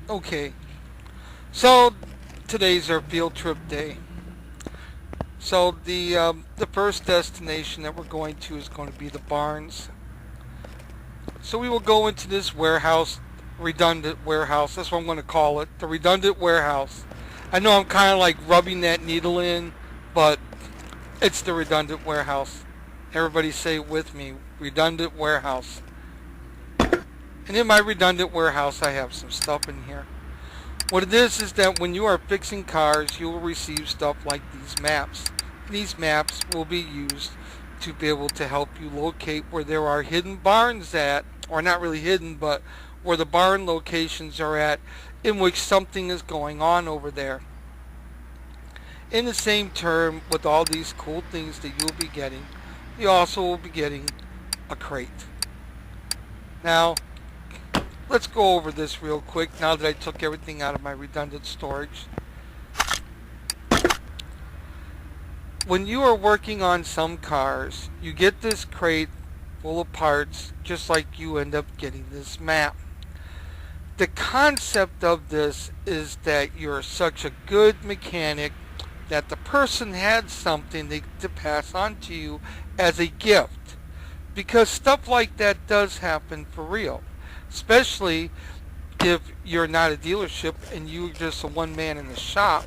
Okay, so today's our field trip day. So the first destination that we're going to is going to be the barns. So we will go into this warehouse, redundant warehouse. That's what I'm going to call it, the redundant warehouse. I know I'm kind of like rubbing that needle in, but it's the redundant warehouse. Everybody say it with me, redundant warehouse. And in my redundant warehouse, I have some stuff in here. What it is that when you are fixing cars, you will receive stuff like these maps. These maps will be used to be able to help you locate where there are hidden barns at, or not really hidden, but where the barn locations are at, in which something is going on over there. In the same term, with all these cool things that you'll be getting, you also will be getting a crate. Now, let's go over this real quick now that I took everything out of my redundant storage. When you are working on some cars, you get this crate full of parts, just like you end up getting this map. The concept of this is that you're such a good mechanic that the person had something to pass on to you as a gift. Because stuff like that does happen for real. Especially if you're not a dealership and you're just a one man in the shop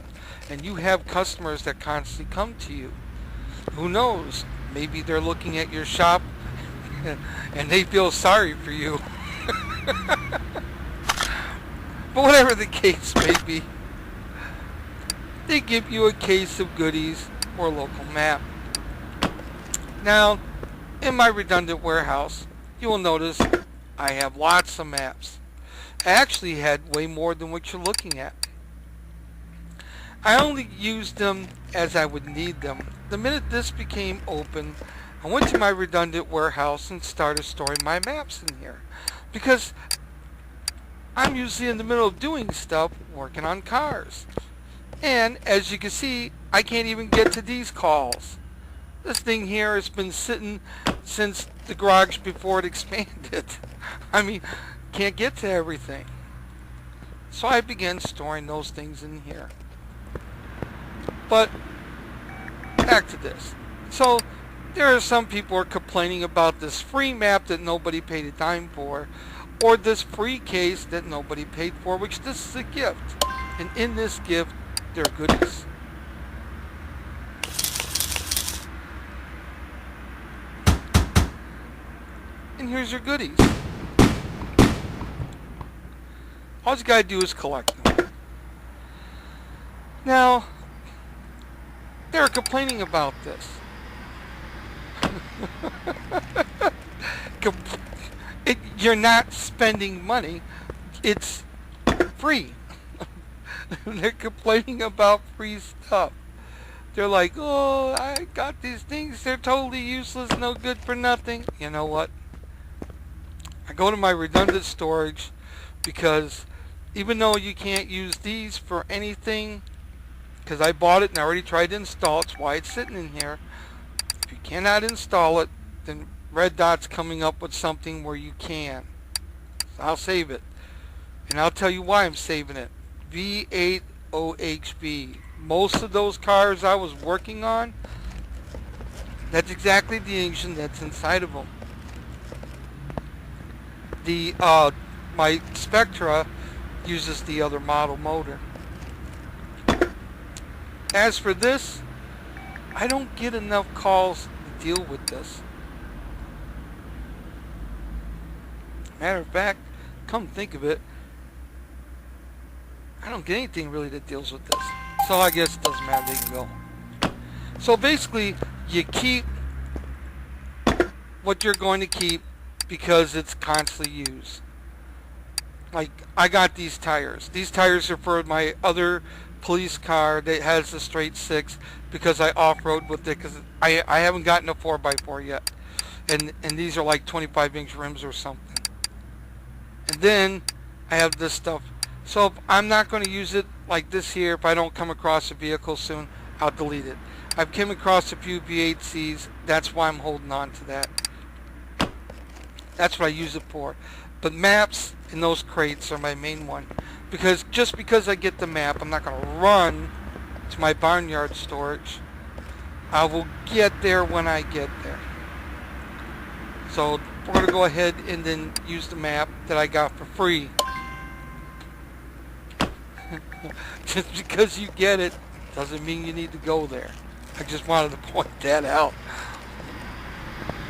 and you have customers that constantly come to you. Who knows? Maybe they're looking at your shop and they feel sorry for you. But whatever the case may be, they give you a case of goodies or a local map. Now, in my redundant warehouse, you will notice I have lots of maps. I actually had way more than what you're looking at. I only used them as I would need them. The minute this became open, I went to my redundant warehouse and started storing my maps in here. Because I'm usually in the middle of doing stuff, working on cars. And as you can see, I can't even get to these calls. This thing here has been sitting since the garage before it expanded. I mean, can't get to everything. So I began storing those things in here. But back to this. So there are some people who are complaining about this free map that nobody paid a dime for, or this free case that nobody paid for, which this is a gift. And in this gift, there are goodies. And here's your goodies. All you gotta do is collect them. Now, they're complaining about this. You're not spending money. It's free. They're complaining about free stuff. They're like, oh, I got these things. They're totally useless, no good for nothing. You know what? I go to my redundant storage because even though you can't use these for anything, because I bought it and I already tried to install it, that's why it's sitting in here. If you cannot install it, then Red Dot's coming up with something where you can. So I'll save it. And I'll tell you why I'm saving it. V8 OHB. Most of those cars I was working on, that's exactly the engine that's inside of them. The my Spectra uses the other model motor. As for this, I don't get enough calls to deal with this. Matter of fact, come think of it, I don't get anything really that deals with this. So I guess it doesn't matter, they can go. So basically, you keep what you're going to keep because it's constantly used. Like, I got these tires. These tires are for my other police car that has the straight 6 because I off-road with it because I haven't gotten a 4x4 yet. And these are like 25-inch rims or something. And then I have this stuff. So if I'm not going to use it like this here, if I don't come across a vehicle soon, I'll delete it. I've come across a few V8Cs. That's why I'm holding on to that. That's what I use it for. But maps and those crates are my main one. Because just because I get the map, I'm not going to run to my barnyard storage. I will get there when I get there. So we're going to go ahead and then use the map that I got for free. Just because you get it doesn't mean you need to go there. I just wanted to point that out.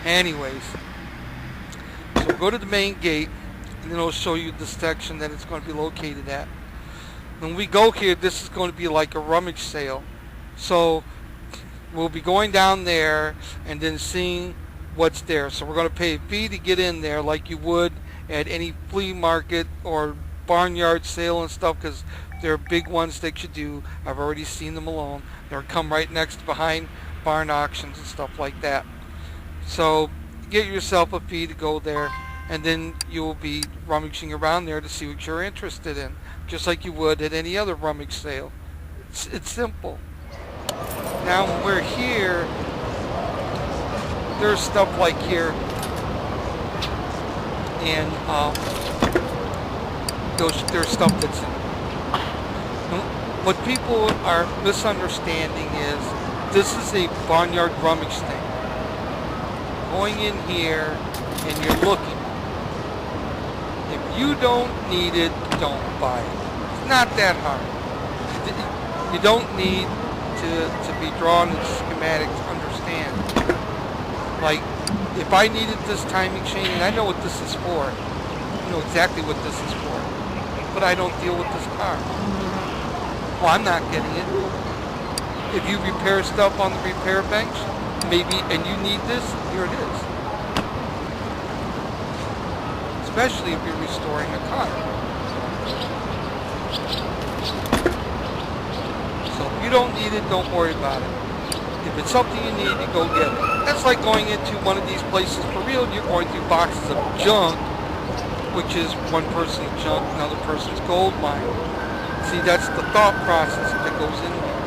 Anyways, so we'll go to the main gate, and then it'll show you the section that it's going to be located at. When we go here, this is going to be like a rummage sale. So we'll be going down there and then seeing what's there. So we're going to pay a fee to get in there like you would at any flea market or barnyard sale and stuff, because they're big ones that you do. I've already seen them alone. They'll come right next behind barn auctions and stuff like that. So get yourself a fee to go there, and then you will be rummaging around there to see what you're interested in, just like you would at any other rummage sale. It's simple. Now when we're here, there's stuff like here, and there's stuff that's what people are misunderstanding is this is a barnyard rummage thing. Going in here and you're looking. If you don't need it, don't buy it. It's not that hard. You don't need to be drawn into schematics to understand. Like, if I needed this timing chain, and I know what this is for. I know exactly what this is for. But I don't deal with this car. Well, I'm not getting it. If you repair stuff on the repair bench, maybe, and you need this, here it is. Especially if you're restoring a car. So if you don't need it, don't worry about it. If it's something you need, you go get it. That's like going into one of these places for real, you're going through boxes of junk, which is one person's junk, another person's gold mine. See, that's the thought process that goes in there.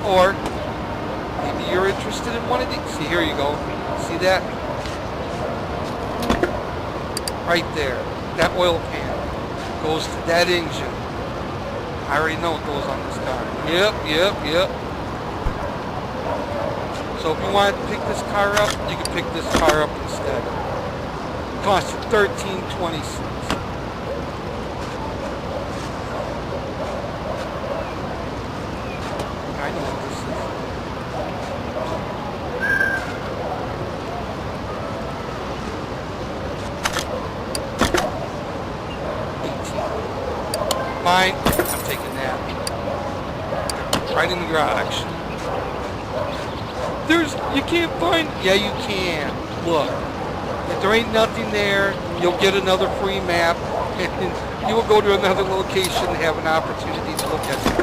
Or maybe you're interested in one of these. See, here you go. See that? Right there. That oil pan goes to that engine. I already know what goes on this car. Yep. So if you wanted to pick this car up, you can pick this car up instead. It costs you $13.26. I know what this is. Mine, I'm taking that. Right in the garage. You can't find, yeah you can. Look, if there ain't nothing there, you'll get another free map, and you will go to another location and have an opportunity to look at it.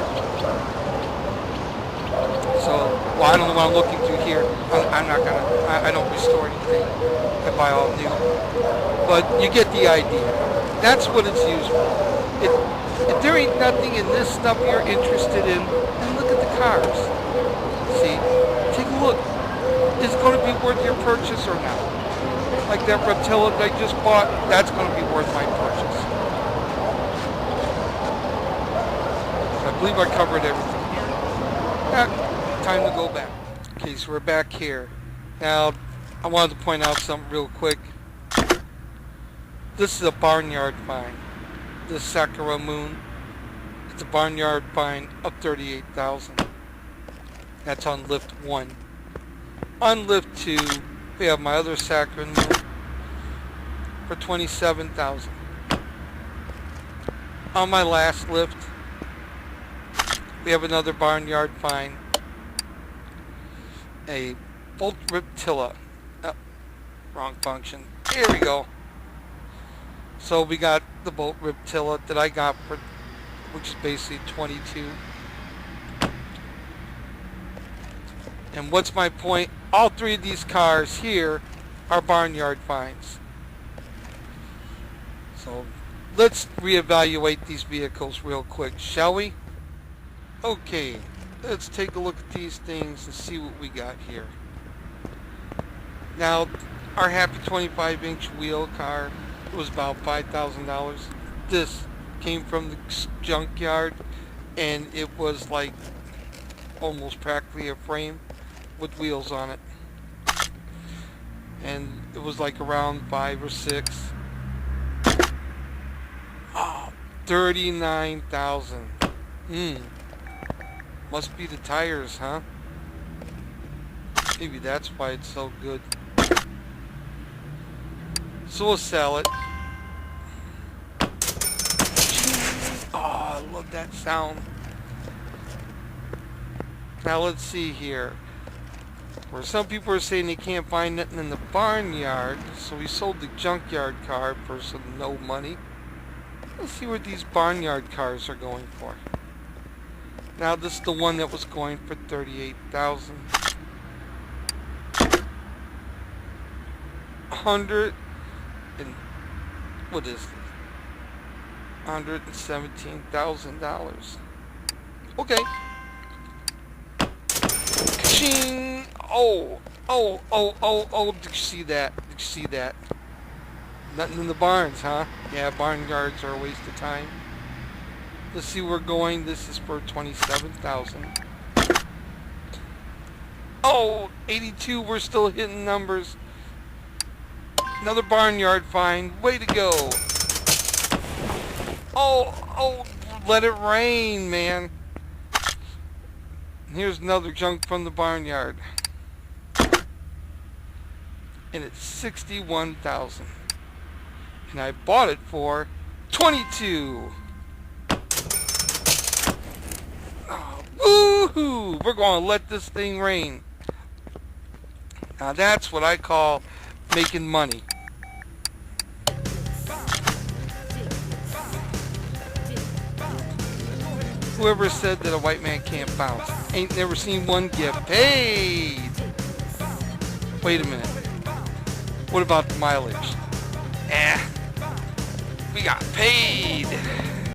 So, well, I don't know what I'm looking through here. I'm not gonna, I don't restore anything. I buy all new. But you get the idea. That's what it's used for. If there ain't nothing in this stuff you're interested in, then look at the cars. See? Take a look. Is it going to be worth your purchase or not? Like that Reptilla that I just bought, that's going to be worth my purchase. I believe I covered everything here. Time to go back. Okay, so we're back here. Now, I wanted to point out something real quick. This is a barnyard find. This Sakura Moon. It's a barnyard find of $38,000. That's on lift 1. On lift 2, we have my other Sakura Moon for $27,000. On my last lift, we have another barnyard find. A Bolt Reptilla. Oh, wrong function. Here we go. So we got the Bolt Reptilla that I got for, which is basically 22. And what's my point? All three of these cars here are barnyard finds. So let's reevaluate these vehicles real quick, shall we? Okay, let's take a look at these things and see what we got here. Now, our happy 25-inch wheel car was about $5,000. This came from the junkyard, and it was like almost practically a frame with wheels on it. And it was like around 5 or 6. Oh, 39,000. Must be the tires, huh? Maybe that's why it's so good. So we'll sell it. Oh, I love that sound. Now let's see here. Where some people are saying they can't find nothing in the barnyard, so we sold the junkyard car for some no money. Let's see what these barnyard cars are going for. Now this is the one that was going for 38,000. 100 and what is this? $117,000. Okay. Ka-ching! Oh! Did you see that? Did you see that? Nothing in the barns, huh? Yeah, barnyards are a waste of time. Let's see where we're going. This is for 27,000. Oh, 82. We're still hitting numbers. Another barnyard find. Way to go. Oh, let it rain, man. Here's another junk from the barnyard. And it's 61,000. And I bought it for 22. Oh, woohoo! We're going to let this thing rain. Now that's what I call making money. Whoever said that a white man can't bounce ain't never seen one get paid. Wait a minute. What about the mileage? We got paid.